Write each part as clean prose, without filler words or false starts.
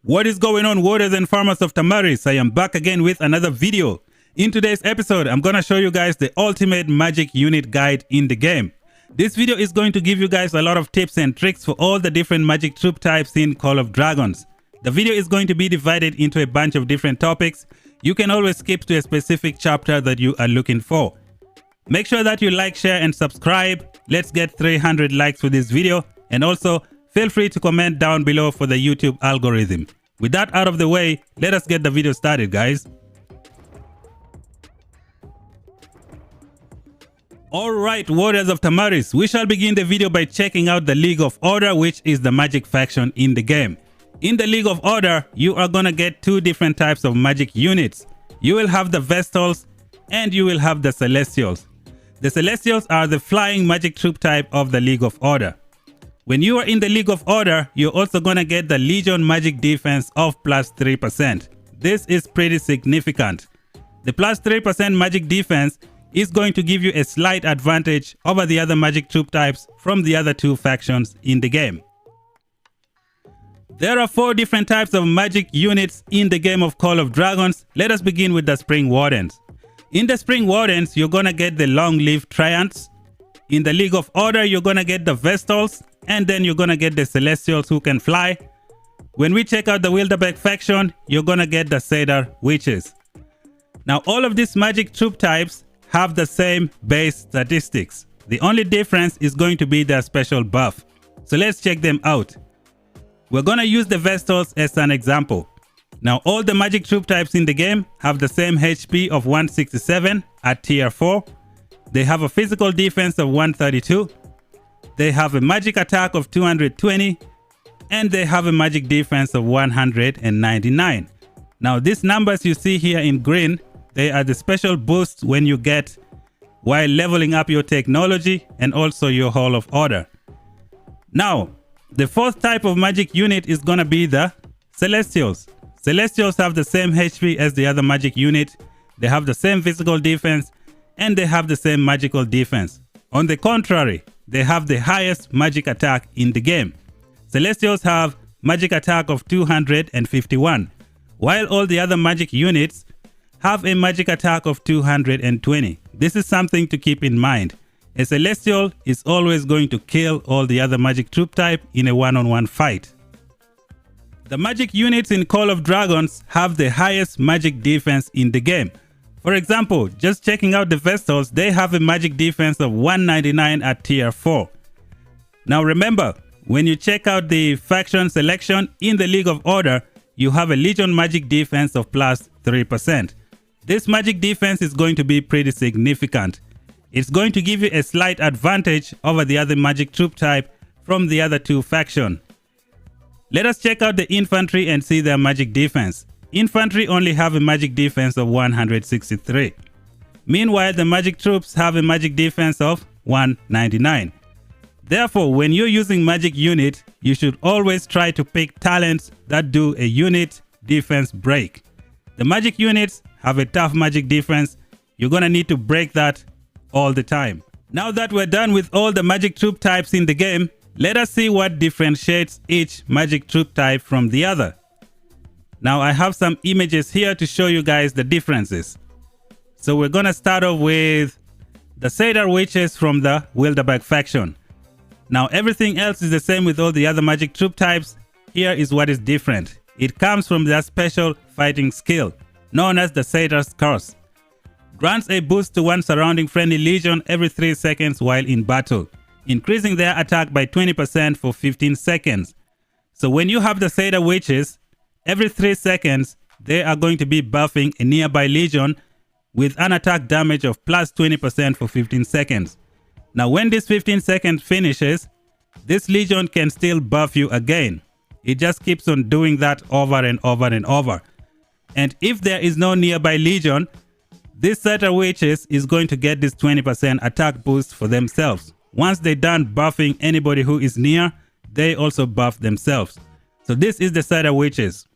What is going on, warriors and farmers of Tamaris? I am back again with another video. In today's episode, I'm gonna show you guys the ultimate magic unit guide in the game. This video is going to give you guys a lot of tips and tricks for all the different magic troop types in Call of Dragons. The video is going to be divided into a bunch of different topics. You can always skip to a specific chapter that you are looking for. Make sure that you like, share and subscribe. Let's get 300 likes for this video, and also feel free to comment down below for the YouTube algorithm. With that out of the way, let us get the video started, guys. Alright, warriors of Tamaris, we shall begin the video by checking out the League of Order, which is the magic faction in the game. In the League of Order, you are gonna get two different types of magic units. You will have the Vestals and you will have the Celestials. The Celestials are the flying magic troop type of the League of Order. When you are in the League of Order, you're also gonna get the Legion magic defense of plus 3%. This is pretty significant. The plus 3% magic defense is going to give you a slight advantage over the other magic troop types from the other two factions in the game. There are 4 different types of magic units in the game of Call of Dragons. Let us begin with the Spring Wardens. In the Spring Wardens, you're gonna get the long-lived Treants. In the League of Order, you're gonna get the Vestals, and then you're gonna get the Celestials who can fly. When we check out the Wilderbeck faction, you're gonna get the Cedar Witches. Now, all of these magic troop types have the same base statistics. The only difference is going to be their special buff. So let's check them out. We're gonna use the Vestals as an example. Now, all the magic troop types in the game have the same HP of 167 at tier 4. They have a physical defense of 132. They have a magic attack of 220. And they have a magic defense of 199. Now, these numbers you see here in green, they are the special boosts when you get while leveling up your technology and also your Hall of Order. Now, the 4th type of magic unit is gonna be the Celestials. Celestials have the same HP as the other magic unit. They have the same physical defense and they have the same magical defense. On the contrary, they have the highest magic attack in the game. Celestials have magic attack of 251, while all the other magic units have a magic attack of 220. This is something to keep in mind. A Celestial is always going to kill all the other magic troop type in a one-on-one fight. The magic units in Call of Dragons have the highest magic defense in the game. For example, just checking out the Vestals, they have a magic defense of 199 at tier 4. Now remember, when you check out the faction selection in the League of Order, you have a Legion magic defense of plus 3%. This magic defense is going to be pretty significant. It's going to give you a slight advantage over the other magic troop type from the other two factions. Let us check out the infantry and see their magic defense. Infantry only have a magic defense of 163. Meanwhile, the magic troops have a magic defense of 199. Therefore, when you're using magic unit, you should always try to pick talents that do a unit defense break. The magic units have a tough magic defense. You're gonna need to break that all the time. Now that we're done with all the magic troop types in the game, let us see what differentiates each magic troop type from the other. Now, I have some images here to show you guys the differences. So we're gonna start off with the Cedar Witches from the Wilderbeck faction. Now, everything else is the same with all the other magic troop types. Here is what is different. It comes from their special fighting skill, known as the Cedar's Curse. Grants a boost to one surrounding friendly legion every 3 seconds while in battle, increasing their attack by 20% for 15 seconds. So when you have the Cedar Witches, every 3 seconds, they are going to be buffing a nearby legion with an attack damage of plus 20% for 15 seconds. Now, when this 15 seconds finishes, this legion can still buff you again. It just keeps on doing that over and over and over. And if there is no nearby legion, this Cedar Witches is going to get this 20% attack boost for themselves. Once they're done buffing anybody who is near, they also buff themselves. So this is the Cedar Witches.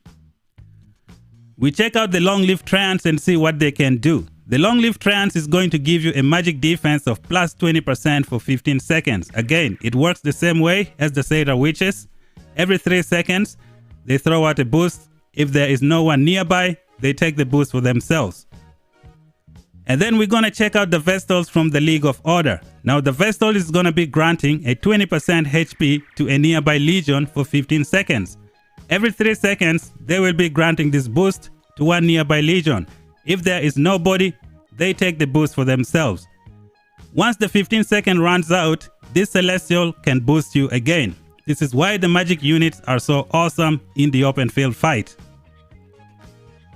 We check out the long-lived Treants and see what they can do. The long-lived Treants is going to give you a magic defense of plus 20% for 15 seconds. Again, it works the same way as the Cedar Witches. Every 3 seconds, they throw out a boost. If there is no one nearby, they take the boost for themselves. And then we're going to check out the Vestals from the League of Order. Now the Vestal is going to be granting a 20% HP to a nearby legion for 15 seconds. Every 3 seconds, they will be granting this boost to one nearby legion. If there is nobody, they take the boost for themselves. Once the 15 second runs out, this Celestial can boost you again. This is why the magic units are so awesome in the open field fight.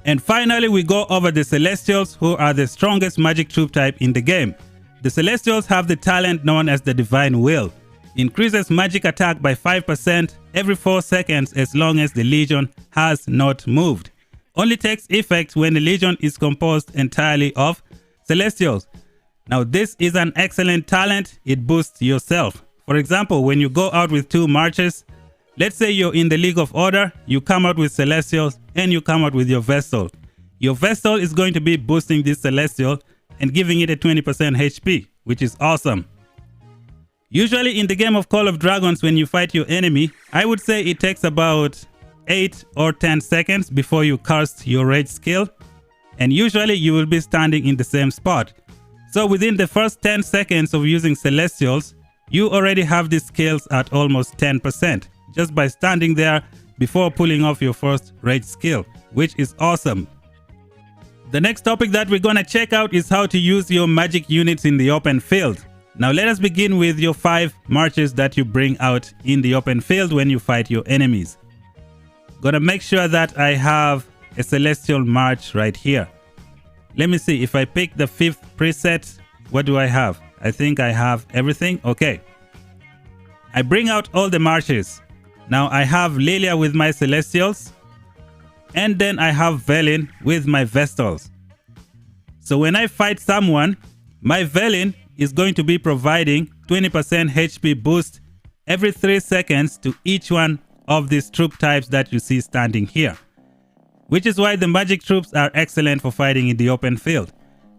And finally, we go over the Celestials, who are the strongest magic troop type in the game. The Celestials have the talent known as the Divine Will. Increases magic attack by 5% every 4 seconds as long as the legion has not moved. Only takes effect when the legion is composed entirely of Celestials. Now this is an excellent talent. It boosts yourself. For example, when you go out with 2 marches, let's say you're in the League of Order, you come out with Celestials and you come out with your Vestal. Your Vestal is going to be boosting this Celestial and giving it a 20% HP, which is awesome. Usually in the game of Call of Dragons, when you fight your enemy, I would say it takes about 8 or 10 seconds before you cast your rage skill. And usually you will be standing in the same spot. So within the first 10 seconds of using Celestials, you already have these skills at almost 10%. Just by standing there before pulling off your first rage skill, which is awesome. The next topic that we're gonna check out is how to use your magic units in the open field. Now let us begin with your 5 marches that you bring out in the open field when you fight your enemies. Gonna make sure that I have a Celestial March right here. Let me see, if I pick the 5th preset, what do I have? I think I have everything. Okay. I bring out all the marches. Now I have Lilia with my Celestials, and then I have Velen with my Vestals. So when I fight someone, my Velen is going to be providing 20% HP boost every 3 seconds to each one of these troop types that you see standing here. Which is why the magic troops are excellent for fighting in the open field.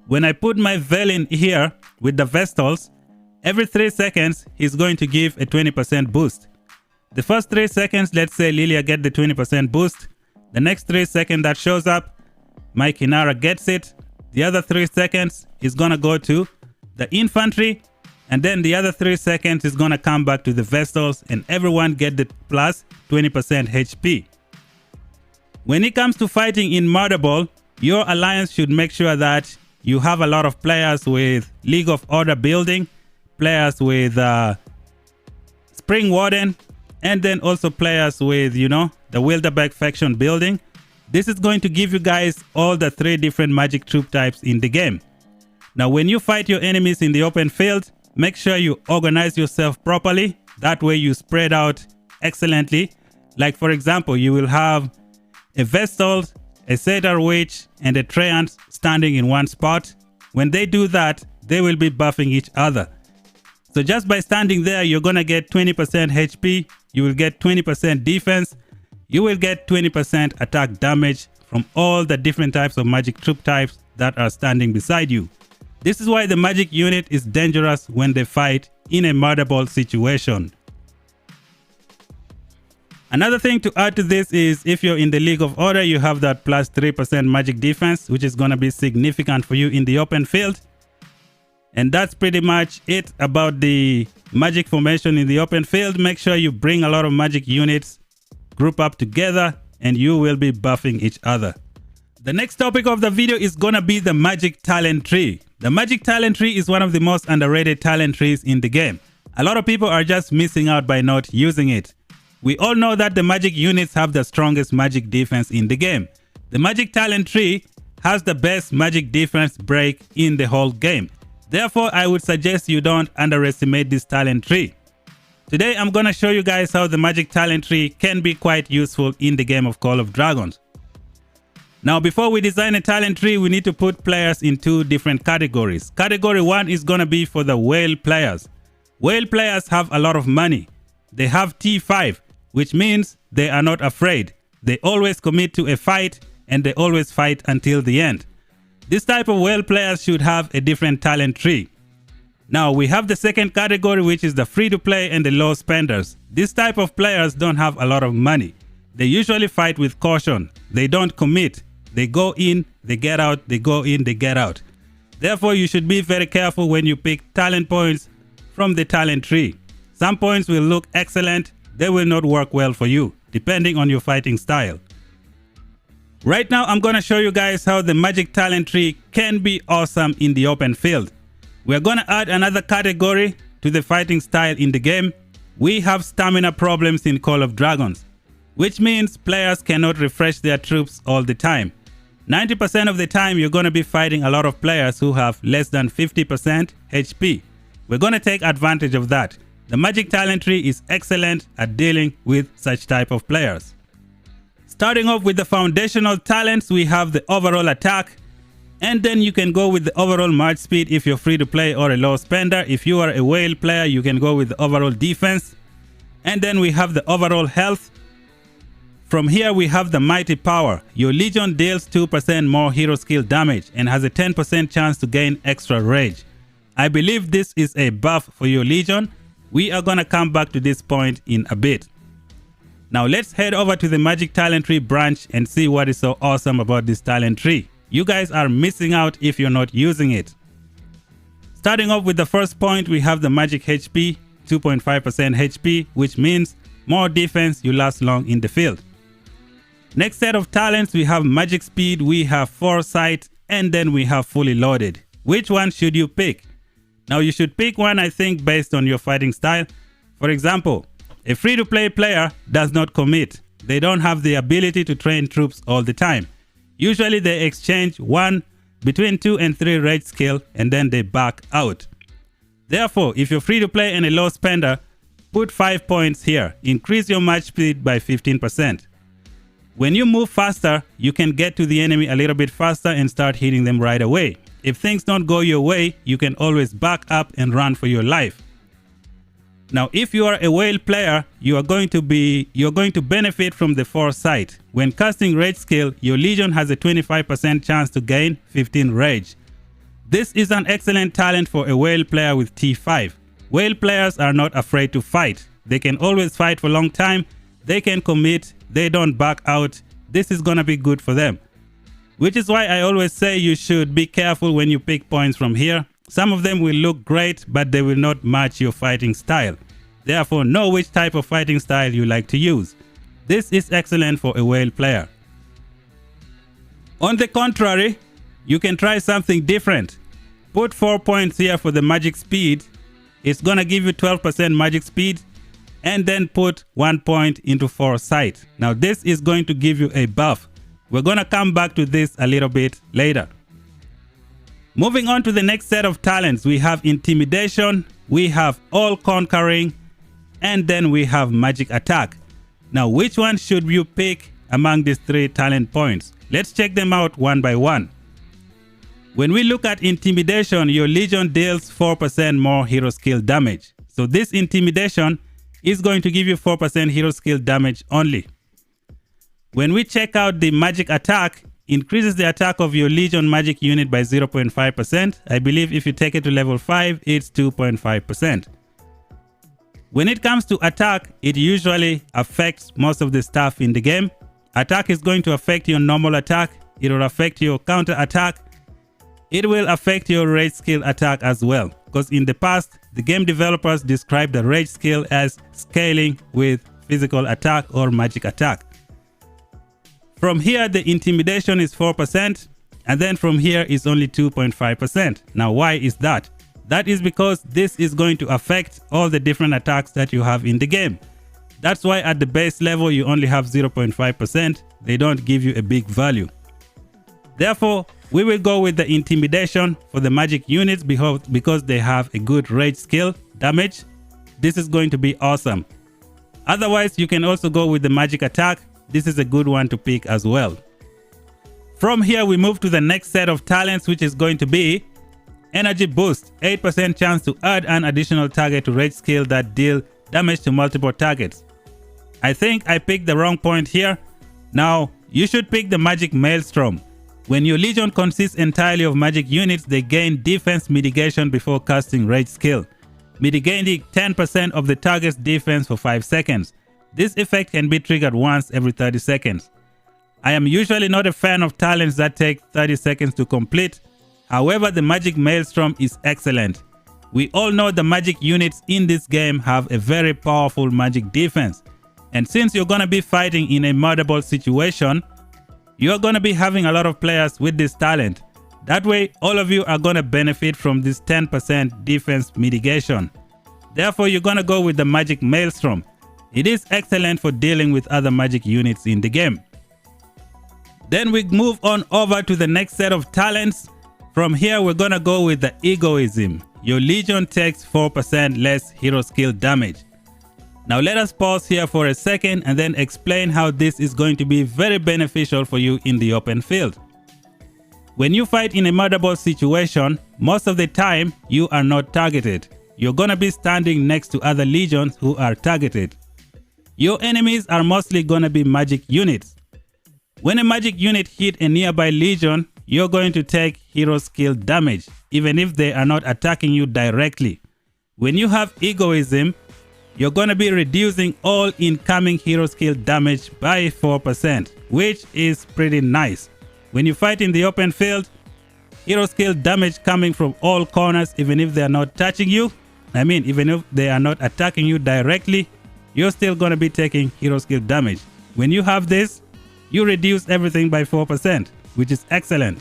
When I put my Velen here with the Vestals, every 3 seconds he's going to give a 20% boost. The first 3 seconds, let's say Lilia get the 20% boost. The next 3 seconds that shows up, my Kinara gets it. The other 3 seconds is gonna go to the infantry, and then the other 3 seconds is gonna come back to the Vestals, and everyone get the plus 20% HP. When it comes to fighting in Murder Ball, your alliance should make sure that you have a lot of players with League of Order building, players with Spring Warden, and then also players with, you know, the Wilderberg faction building. This is going to give you guys all the 3 different magic troop types in the game. Now when you fight your enemies in the open field, make sure you organize yourself properly. That way you spread out excellently. Like for example, you will have a Vestal, a Satyr Witch, and a Treant standing in one spot. When they do that, they will be buffing each other. So just by standing there, you're gonna get 20% HP, you will get 20% defense, you will get 20% attack damage from all the different types of magic troop types that are standing beside you. This is why the magic unit is dangerous when they fight in a Murder Ball situation. Another thing to add to this is if you're in the League of Order, you have that plus 3% magic defense, which is gonna be significant for you in the open field. And that's pretty much it about the magic formation in the open field. Make sure you bring a lot of magic units, group up together, and you will be buffing each other. The next topic of the video is gonna be the magic talent tree. The magic talent tree is one of the most underrated talent trees in the game. A lot of people are just missing out by not using it. We all know that the magic units have the strongest magic defense in the game. The magic talent tree has the best magic defense break in the whole game. Therefore, I would suggest you don't underestimate this talent tree. Today, I'm gonna show you guys how the magic talent tree can be quite useful in the game of Call of Dragons. Now, before we design a talent tree, we need to put players in 2 different categories. Category 1 is gonna be for the whale players. Whale players have a lot of money. They have T5, which means they are not afraid. They always commit to a fight and they always fight until the end. This type of whale players should have a different talent tree. Now we have the second category, which is the free to play and the low spenders. This type of players don't have a lot of money. They usually fight with caution. They don't commit. They go in, they get out, they go in, they get out. Therefore, you should be very careful when you pick talent points from the talent tree. Some points will look excellent. They will not work well for you, depending on your fighting style. Right now, I'm going to show you guys how the magic talent tree can be awesome in the open field. We're going to add another category to the fighting style in the game. We have stamina problems in Call of Dragons, which means players cannot refresh their troops all the time. 90% of the time, you're going to be fighting a lot of players who have less than 50% HP. We're going to take advantage of that. The magic talent tree is excellent at dealing with such type of players. Starting off with the foundational talents, we have the overall attack, and then you can go with the overall march speed if you're free to play or a low spender. If you are a whale player, you can go with the overall defense. And then we have the overall health. From here we have the mighty power. Your legion deals 2% more hero skill damage and has a 10% chance to gain extra rage. I believe this is a buff for your legion. We are gonna come back to this point in a bit. Now let's head over to the magic talent tree branch and see what is so awesome about this talent tree. You guys are missing out if you're not using it. Starting off with the first point, we have the magic HP, 2.5% HP, which means more defense, you last long in the field. Next set of talents, we have magic speed, we have foresight, and then we have fully loaded. Which one should you pick? Now you should pick one, I think, based on your fighting style. For example, a free-to-play player does not commit. They don't have the ability to train troops all the time. Usually they exchange between 2 and 3 rage skill and then they back out. Therefore, if you're free to play and a low spender, put 5 points here. Increase your march speed by 15%. When you move faster, you can get to the enemy a little bit faster and start hitting them right away. If things don't go your way, you can always back up and run for your life. Now, if you are a whale player, you're going to benefit from the foresight. When casting rage skill, your legion has a 25% chance to gain 15 rage. This is an excellent talent for a whale player with T5. Whale players are not afraid to fight. They can always fight for a long time. They can commit. They don't back out. This is gonna be good for them. Which is why I always say you should be careful when you pick points from here. Some of them will look great, but they will not match your fighting style. Therefore, know which type of fighting style you like to use. This is excellent for a whale player. On the contrary, you can try something different. Put 4 points here for the magic speed. It's gonna give you 12% magic speed, and then put 1 point into foresight. Now this is going to give you a buff. We're gonna come back to this a little bit later. Moving on to the next set of talents, we have intimidation, we have all conquering, and then we have magic attack. Now which one should you pick among these 3 talent points? Let's check them out one by one. When we look at intimidation, your legion deals 4% more hero skill damage. So this intimidation is going to give you 4% hero skill damage only. When we check out the magic attack, increases the attack of your legion magic unit by 0.5%. I believe if you take it to level 5, it's 2.5%. When it comes to attack, it usually affects most of the stuff in the game. Attack is going to affect your normal attack. It will affect your counter attack. It will affect your rage skill attack as well. Because in the past, the game developers described the rage skill as scaling with physical attack or magic attack. From here, the intimidation is 4%, and then from here is only 2.5%. Now, why is that? That is because this is going to affect all the different attacks that you have in the game. That's why at the base level, you only have 0.5%. They don't give you a big value. Therefore, we will go with the intimidation for the magic units because they have a good rage skill damage. This is going to be awesome. Otherwise, you can also go with the magic attack. This is a good one to pick as well. From here, we move to the next set of talents, which is going to be energy boost. 8% chance to add an additional target to rage skill that deal damage to multiple targets. I think I picked the wrong point here. Now, you should pick the magic maelstrom. When your legion consists entirely of magic units, they gain defense mitigation before casting rage skill, mitigating 10% of the target's defense for 5 seconds. This effect can be triggered once every 30 seconds. I am usually not a fan of talents that take 30 seconds to complete. However, the Magic Maelstrom is excellent. We all know the magic units in this game have a very powerful magic defense. And since you're going to be fighting in a murderable situation, you're going to be having a lot of players with this talent. That way, all of you are going to benefit from this 10% defense mitigation. Therefore, you're going to go with the Magic Maelstrom. It is excellent for dealing with other magic units in the game. Then we move on over to the next set of talents. From here, we're going to go with the Egoism. Your Legion takes 4% less hero skill damage. Now let us pause here for a second and then explain how this is going to be very beneficial for you in the open field. When you fight in a murderable situation, most of the time you are not targeted. You're going to be standing next to other legions who are targeted. Your enemies are mostly going to be magic units. When a magic unit hit a nearby legion, you're going to take hero skill damage, even if they are not attacking you directly. When you have Egoism, you're going to be reducing all incoming hero skill damage by 4%, which is pretty nice. When you fight in the open field, hero skill damage coming from all corners, even if they are not touching you, even if they are not attacking you directly, you're still going to be taking hero skill damage. When you have this, you reduce everything by 4%, which is excellent.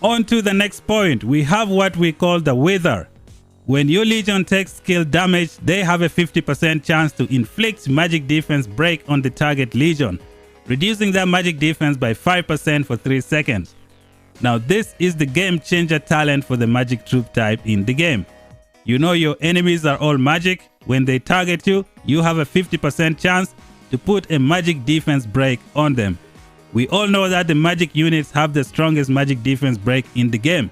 On to the next point, we have what we call the Wither. When your Legion takes skill damage, they have a 50% chance to inflict magic defense break on the target Legion, reducing their magic defense by 5% for 3 seconds. Now this is the game changer talent for the magic troop type in the game. You know your enemies are all magic. When they target you, you have a 50% chance to put a magic defense break on them. We all know that the magic units have the strongest magic defense break in the game.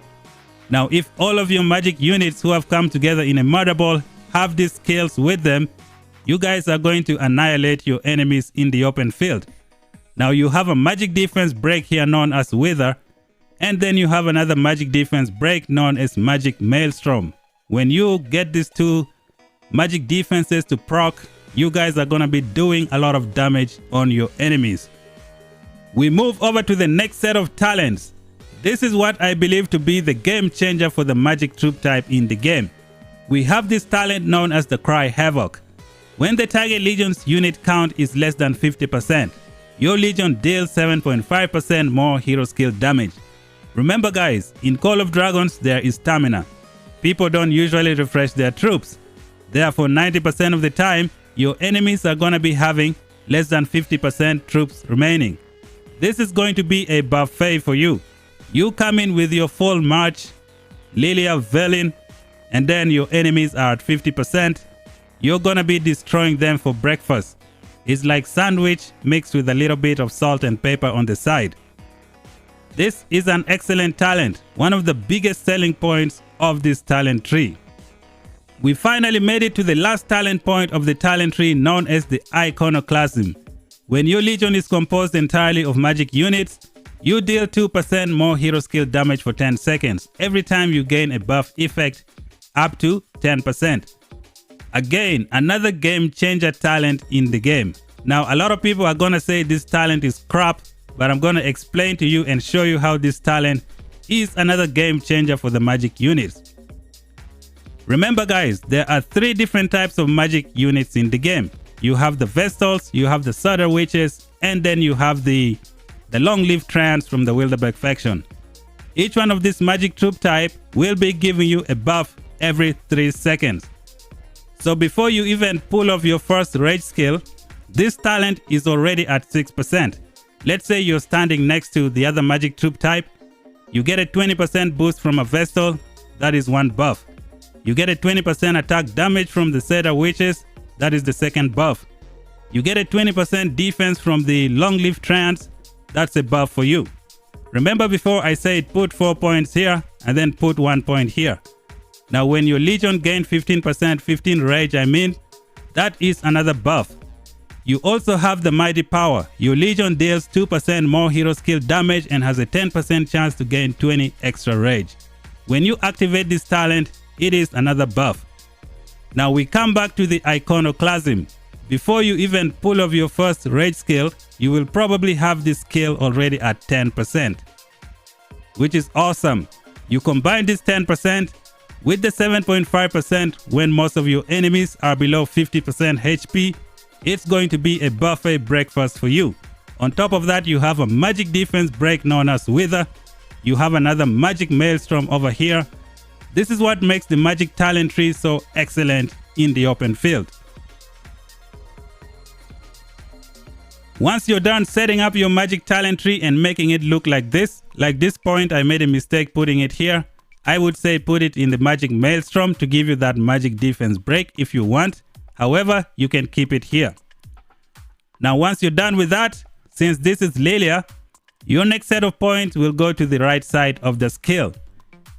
Now if all of your magic units who have come together in a murder ball have these skills with them, you guys are going to annihilate your enemies in the open field. Now you have a magic defense break here known as Wither, and then you have another magic defense break known as Magic Maelstrom. When you get these two magic defenses to proc, you guys are going to be doing a lot of damage on your enemies. We move over to the next set of talents. This is what I believe to be the game changer for the magic troop type in the game. We have this talent known as the Cry Havoc. When the target legion's unit count is less than 50%, your legion deals 7.5% more hero skill damage. Remember guys, in Call of Dragons there is stamina. People don't usually refresh their troops. Therefore 90% of the time, your enemies are going to be having less than 50% troops remaining. This is going to be a buffet for you. You come in with your full march, Lilia, Velin, and then your enemies are at 50%. You're going to be destroying them for breakfast. It's like sandwich mixed with a little bit of salt and pepper on the side. This is an excellent talent, one of the biggest selling points of this talent tree. We finally made it to the last talent point of the talent tree known as the Iconoclasm. When your legion is composed entirely of magic units, you deal 2% more hero skill damage for 10 seconds every time you gain a buff effect up to 10%. Again, another game changer talent in the game. Now a lot of people are gonna say this talent is crap, but I'm gonna explain to you and show you how this talent is another game changer for the magic units. Remember guys, there are 3 different types of magic units in the game. You have the Vestals, you have the Sutter Witches, and then you have the long-lived Treants from the Wilderberg faction. Each one of this magic troop type will be giving you a buff every 3 seconds. So before you even pull off your first rage skill, this talent is already at 6%. Let's say you're standing next to the other magic troop type, you get a 20% boost from a Vestal, that is 1 buff. You get a 20% attack damage from the Sutter Witches, that is the 2nd buff. You get a 20% defense from the long-lived Treants, that's a buff for you. Remember before I said put 4 points here and then put 1 point here. Now when your legion gain 15%, 15 rage that is another buff. You also have the Mighty Power. Your legion deals 2% more hero skill damage and has a 10% chance to gain 20 extra rage. When you activate this talent, it is another buff. Now we come back to the Iconoclasm. Before you even pull off your first rage skill, you will probably have this skill already at 10%, which is awesome. You combine this 10% with the 7.5% when most of your enemies are below 50% HP, it's going to be a buffet breakfast for you. On top of that, you have a magic defense break known as Wither. You have another magic maelstrom over here. This is what makes the magic talent tree so excellent in the open field. Once you're done setting up your magic talent tree and making it look like this point, I made a mistake putting it here. I would say put it in the magic maelstrom to give you that magic defense break if you want. However, you can keep it here. Now, once you're done with that, since this is Lilia, your next set of points will go to the right side of the skill.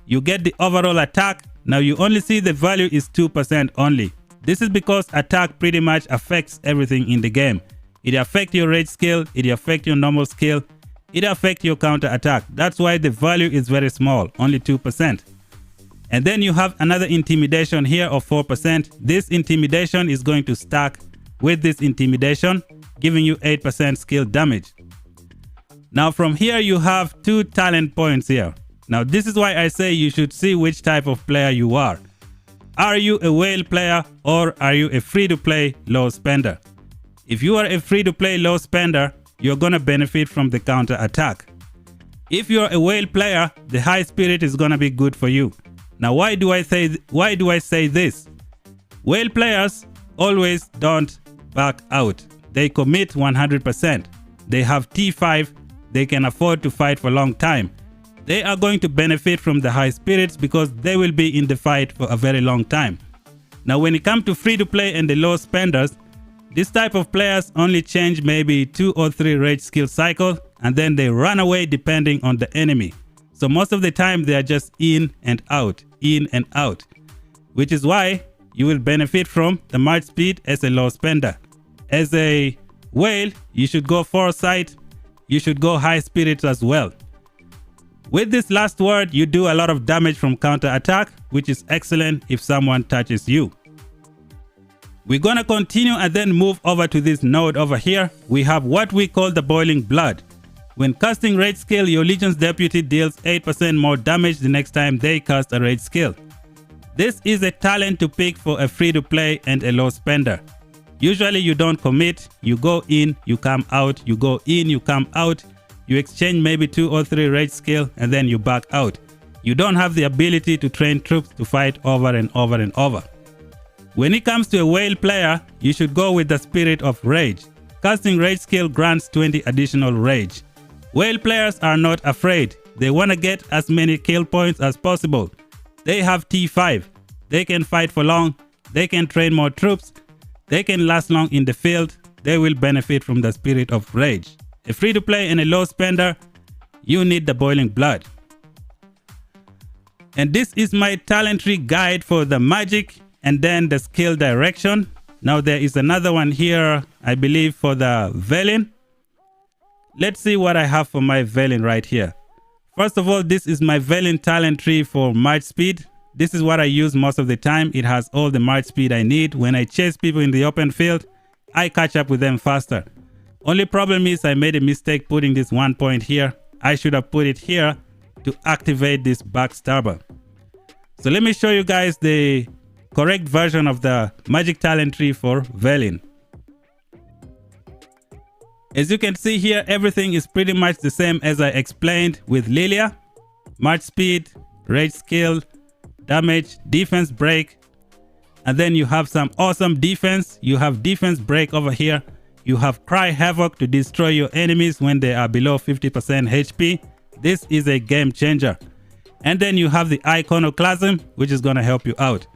You get the overall attack. Now you only see the value is 2% only. This is because attack pretty much affects everything in the game. It affects your rage skill, it affects your normal skill, it affects your counter attack. That's why the value is very small, only 2%. And then you have another intimidation here of 4%. This intimidation is going to stack with this intimidation, giving you 8% skill damage. Now from here you have 2 talent points here. Now this is why I say you should see which type of player you are. Are you a whale player or are you a free-to-play low spender? If you are a free-to-play low spender, you're gonna benefit from the counter attack. If you're a whale player, the high spirit is gonna be good for you. Now why do I say this? Whale players always don't back out. They commit 100%. They have T5. They can afford to fight for a long time. They are going to benefit from the high spirits because they will be in the fight for a very long time. Now when it comes to free to play and the low spenders, this type of players only change maybe 2 or 3 rage skill cycle and then they run away depending on the enemy. So most of the time they are just in and out, which is why you will benefit from the march speed as a low spender. As a whale, you should go foresight, you should go high spirits as well. With this last word, you do a lot of damage from counter attack, which is excellent if someone touches you. We're gonna continue and then move over to this node over here. We have what we call the boiling blood. When casting rage skill, your Legion's Deputy deals 8% more damage the next time they cast a rage skill. This is a talent to pick for a free to play and a low spender. Usually you don't commit, you go in, you come out, you go in, you come out, you exchange maybe 2 or 3 rage skill and then you back out. You don't have the ability to train troops to fight over and over and over. When it comes to a whale player, you should go with the spirit of rage. Casting rage skill grants 20 additional rage. Whale players are not afraid. They want to get as many kill points as possible. They have T5. They can fight for long. They can train more troops. They can last long in the field. They will benefit from the spirit of rage. A free to play and a low spender, you need the boiling blood. And this is my talent tree guide for the magic and then the skill direction. Now there is another one here, I believe, for the Velen. Let's see what I have for my Velen right here. First of all, this is my Velen talent tree for march speed. This is what I use most of the time. It has all the march speed I need. When I chase people in the open field, I catch up with them faster. Only problem is I made a mistake putting this 1 point here. I should have put it here to activate this backstabber. So let me show you guys the correct version of the magic talent tree for Velen. As you can see here, everything is pretty much the same as I explained with Lilia. March speed, rage skill, damage, defense break, and then you have some awesome defense. You have defense break over here. You have cry havoc to destroy your enemies when they are below 50% HP. This is a game changer. And then you have the iconoclasm, which is going to help you out.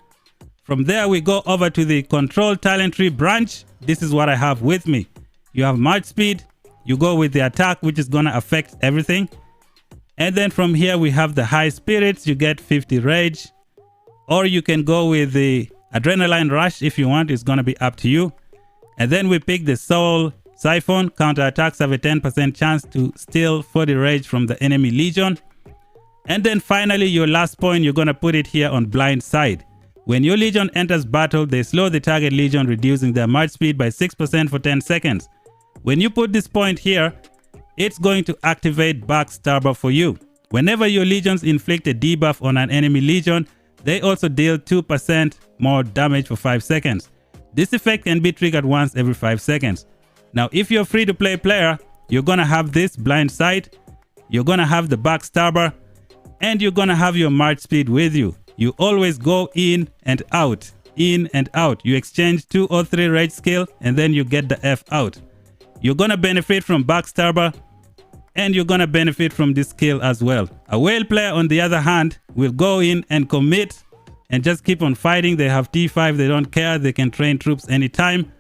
From there, we go over to the control talent tree branch. This is what I have with me. You have march speed. You go with the attack, which is going to affect everything. And then from here, we have the high spirits. You get 50 rage. Or you can go with the adrenaline rush if you want. It's going to be up to you. And then we pick the soul siphon. Counter attacks have a 10% chance to steal 40 rage from the enemy legion. And then finally, your last point, you're going to put it here on blind side. When your Legion enters battle, they slow the target Legion, reducing their march speed by 6% for 10 seconds. When you put this point here, it's going to activate Backstabber for you. Whenever your Legions inflict a debuff on an enemy Legion, they also deal 2% more damage for 5 seconds. This effect can be triggered once every 5 seconds. Now, if you're a free-to-play player, you're going to have this blind sight, you're going to have the Backstabber, and you're going to have your march speed with you. You always go in and out, in and out. You exchange 2 or 3 rage skill, and then you get the F out. You're going to benefit from Backstabber, and you're going to benefit from this skill as well. A whale player, on the other hand, will go in and commit and just keep on fighting. They have T5, they don't care, they can train troops anytime.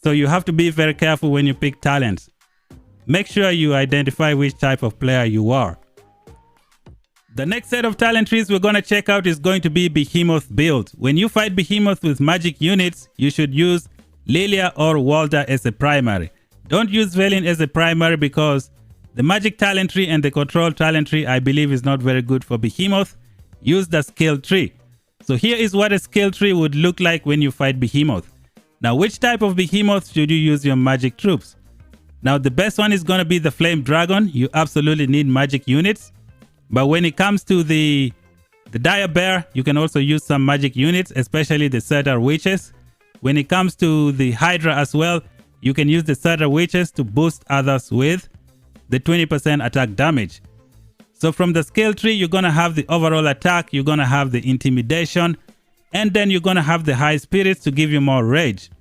So you have to be very careful when you pick talents. Make sure you identify which type of player you are. The next set of talent trees we're going to check out is going to be Behemoth build. When you fight Behemoth with magic units, you should use Lilia or Walter as a primary. Don't use Velen as a primary because the magic talent tree and the control talent tree I believe is not very good for Behemoth. Use the skill tree. So here is what a skill tree would look like when you fight Behemoth. Now, which type of Behemoth should you use your magic troops? Now, the best one is going to be the Flame Dragon. You absolutely need magic units. But when it comes to the Dire Bear, you can also use some magic units, especially the Cedar Witches. When it comes to the Hydra as well, you can use the Cedar Witches to boost others with the 20% attack damage. So from the skill tree, you're going to have the overall attack, you're going to have the intimidation, and then you're going to have the high spirits to give you more rage.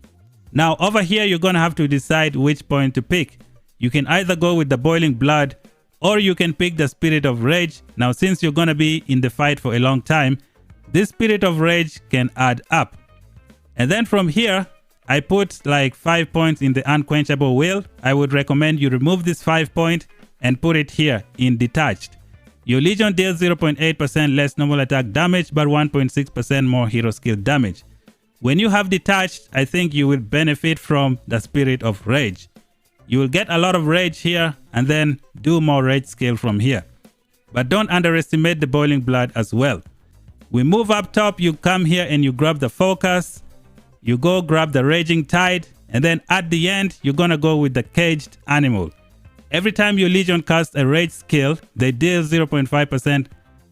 Now over here, you're going to have to decide which point to pick. You can either go with the Boiling Blood, or you can pick the Spirit of Rage. Now, since you're going to be in the fight for a long time, this Spirit of Rage can add up. And then from here, I put like 5 points in the Unquenchable Will. I would recommend you remove this 5 point and put it here in Detached. Your Legion deals 0.8% less normal attack damage, but 1.6% more hero skill damage. When you have Detached, I think you will benefit from the Spirit of Rage. You will get a lot of rage here and then do more rage skill from here. But don't underestimate the Boiling Blood as well. We move up top, you come here and you grab the Focus. You go grab the Raging Tide, and then at the end, you're gonna go with the Caged Animal. Every time your Legion casts a rage skill, they deal 0.5%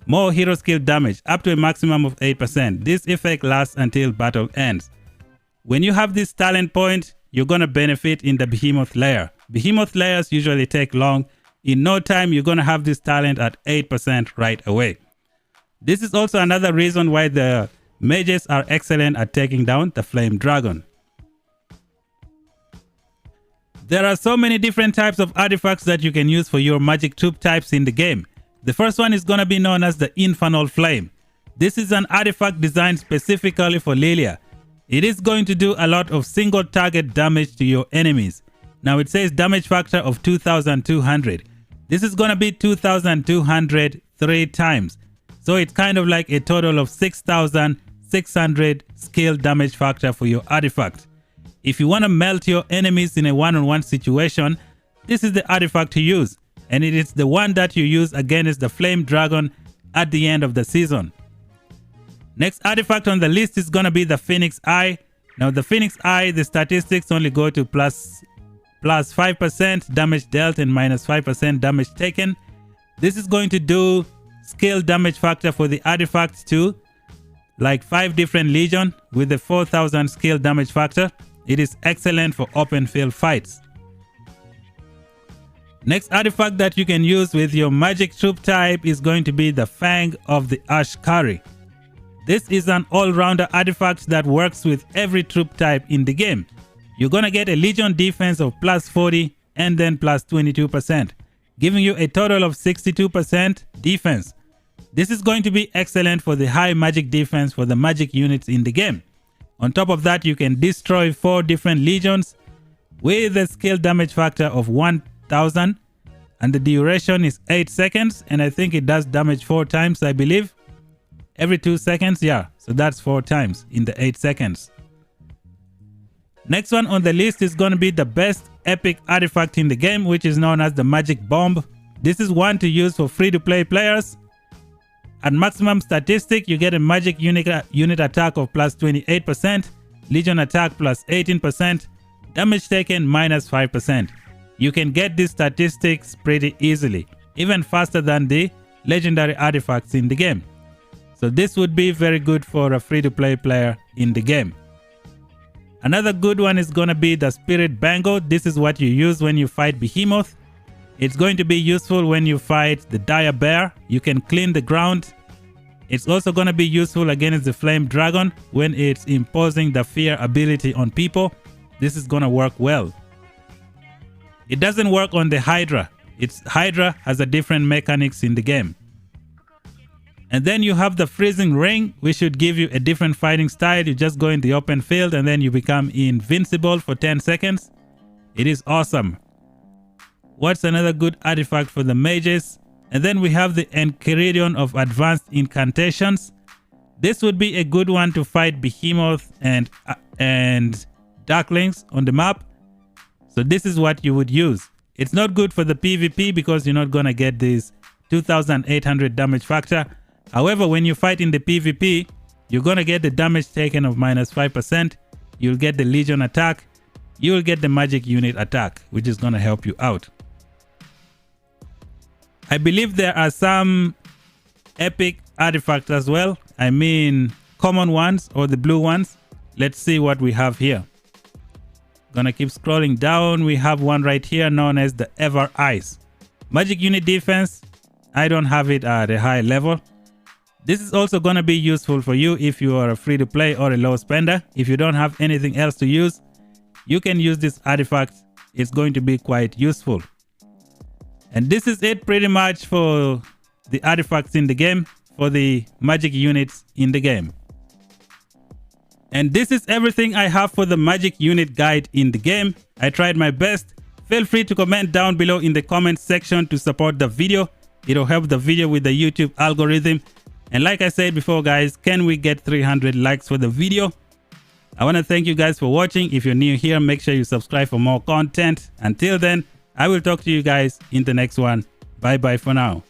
more hero skill damage, up to a maximum of 8%. This effect lasts until battle ends. When you have this talent point, you're going to benefit in the Behemoth layer. Behemoth layers usually take long. In no time, you're going to have this talent at 8% right away. This is also another reason why the mages are excellent at taking down the Flame Dragon. There are so many different types of artifacts that you can use for your magic troop types in the game. The first one is going to be known as the Infernal Flame. This is an artifact designed specifically for Lilia. It is going to do a lot of single target damage to your enemies. Now it says damage factor of 2200. This is going to be 2200 3 times. So it's kind of like a total of 6600 skill damage factor for your artifact. If you want to melt your enemies in a one-on-one situation, this is the artifact to use. And it is the one that you use against the Flame Dragon at the end of the season. Next artifact on the list is going to be the Phoenix Eye. Now the Phoenix Eye, the statistics only go to plus 5% damage dealt and minus 5% damage taken. This is going to do skill damage factor for the artifacts too. Like 5 different Legion with a 4000 skill damage factor. It is excellent for open field fights. Next artifact that you can use with your magic troop type is going to be the Fang of the Ashkari. This is an all-rounder artifact that works with every troop type in the game. You're gonna get a Legion defense of plus 40 and then plus 22%, giving you a total of 62% defense. This is going to be excellent for the high magic defense for the magic units in the game. On top of that, you can destroy 4 different Legions with a skill damage factor of 1000, and the duration is 8 seconds, and I think it does damage 4 times, I believe. Every 2 seconds, yeah, so that's 4 times in the 8 seconds. Next one on the list is going to be the best epic artifact in the game, which is known as the Magic Bomb. This is one to use for free-to-play players. At maximum statistic, you get a magic unit attack of plus 28%, legion attack plus 18%, damage taken minus 5%. You can get these statistics pretty easily, even faster than the legendary artifacts in the game. So this would be very good for a free-to-play player in the game. Another good one is going to be the Spirit Bangle. This is what you use when you fight Behemoth. It's going to be useful when you fight the Dire Bear. You can clean the ground. It's also going to be useful against the Flame Dragon when it's imposing the fear ability on people. This is going to work well. It doesn't work on the Hydra. Hydra has a different mechanics in the game. And then you have the Freezing Ring, which should give you a different fighting style. You just go in the open field and then you become invincible for 10 seconds. It is awesome. What's another good artifact for the mages? And then we have the Enchiridion of Advanced Incantations. This would be a good one to fight Behemoth and Darklings on the map. So this is what you would use. It's not good for the PvP because you're not going to get this 2800 damage factor. However, when you fight in the PvP, you're going to get the damage taken of minus 5%. You'll get the Legion attack. You'll get the magic unit attack, which is going to help you out. I believe there are some epic artifacts as well. I mean, common ones or the blue ones. Let's see what we have here. Gonna keep scrolling down. We have one right here known as the Ever Ice. Magic unit defense. I don't have it at a high level. This is also gonna be useful for you if you are a free to play or a low spender. If you don't have anything else to use, you can use this artifact. It's going to be quite useful. And this is it pretty much for the artifacts in the game, for the magic units in the game. And this is everything I have for the magic unit guide in the game. I tried my best. Feel free to comment down below in the comment section to support the video. It'll help the video with the YouTube algorithm. And like I said before, guys, can we get 300 likes for the video? I want to thank you guys for watching. If you're new here, make sure you subscribe for more content. Until then, I will talk to you guys in the next one. Bye bye for now.